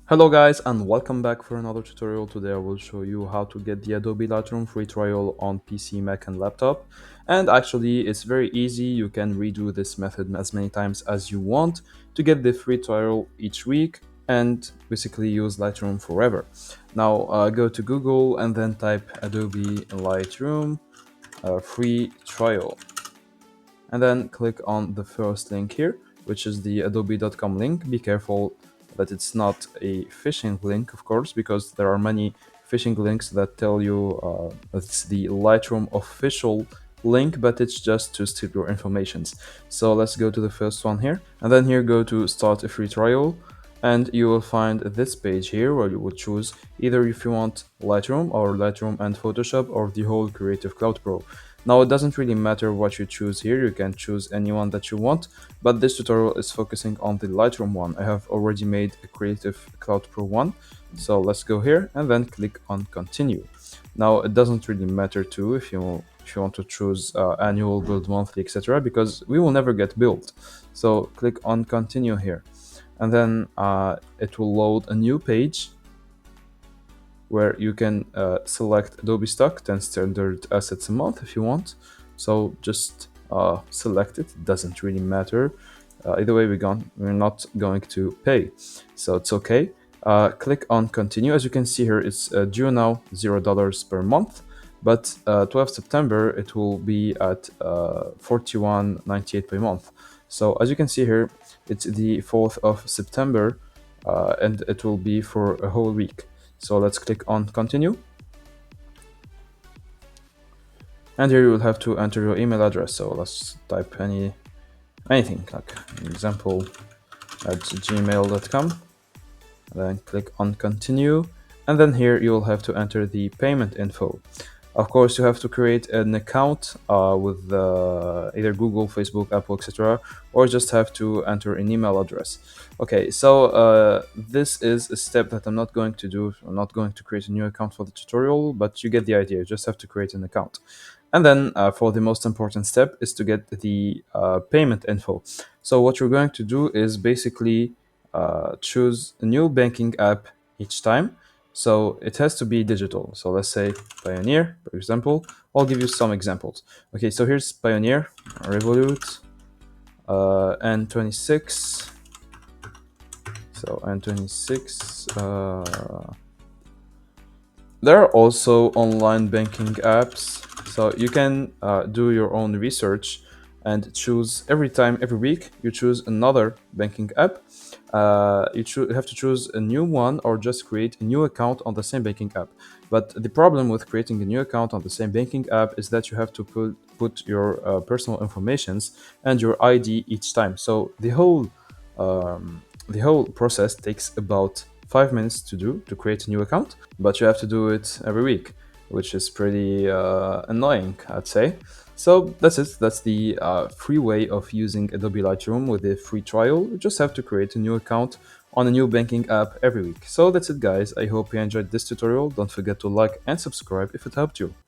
Hello guys and welcome back for another tutorial. Today I will show you how to get the Adobe Lightroom free trial on PC, Mac and laptop. And actually it's very easy. You can redo this method as many times as you want to get the free trial each week and basically use Lightroom forever. Now go to Google and then type Adobe Lightroom free trial and then click on the first link here, which is the adobe.com link. Be careful that it's not a phishing link, of course, because there are many phishing links that tell you it's the Lightroom official link, but it's just to steal your informations. So let's go to the first one here, and then here go to start a free trial, and you will find this page here where you would choose either if you want Lightroom or Lightroom and Photoshop or the whole Creative Cloud Pro. Now it doesn't really matter what you choose here, you can choose any one that you want, but this tutorial is focusing on the Lightroom one. I have already made a Creative Cloud Pro one, so let's go here and then click on continue. Now it doesn't really matter too if you want to choose annual, build monthly, etc., because we will never get billed. So click on continue here, and then it will load a new page where you can select Adobe Stock 10 standard assets a month if you want. So just select it. It doesn't really matter. Either way, we're not going to pay, so it's okay. Click on continue. As you can see here, it's due now $0 per month, but 12 September it will be at 41.98 per month. So as you can see here, it's the 4th of September, and it will be for a whole week. So let's click on continue. And here you will have to enter your email address. So let's type anything like example at gmail.com. Then click on continue. And then here you will have to enter the payment info. Of course, you have to create an account with either Google, Facebook, Apple, etc., or just have to enter an email address. Okay, so this is a step that I'm not going to do. I'm not going to create a new account for the tutorial, but you get the idea. You just have to create an account. And then for the most important step is to get the payment info. So what you're going to do is basically choose a new banking app each time. So it has to be digital. So let's say Pioneer, for example. I'll give you some examples. Okay, so here's Pioneer, Revolut, N26. So N26. There are also online banking apps. So you can do your own research and choose every week, you choose another banking app. You have to choose a new one or just create a new account on the same banking app. But the problem with creating a new account on the same banking app is that you have to put your personal informations and your ID each time. So the whole process takes about 5 minutes to create a new account, but you have to do it every week, which is pretty annoying, I'd say. So that's it. That's the free way of using Adobe Lightroom with a free trial. You just have to create a new account on a new banking app every week. So that's it, guys. I hope you enjoyed this tutorial. Don't forget to like and subscribe if it helped you.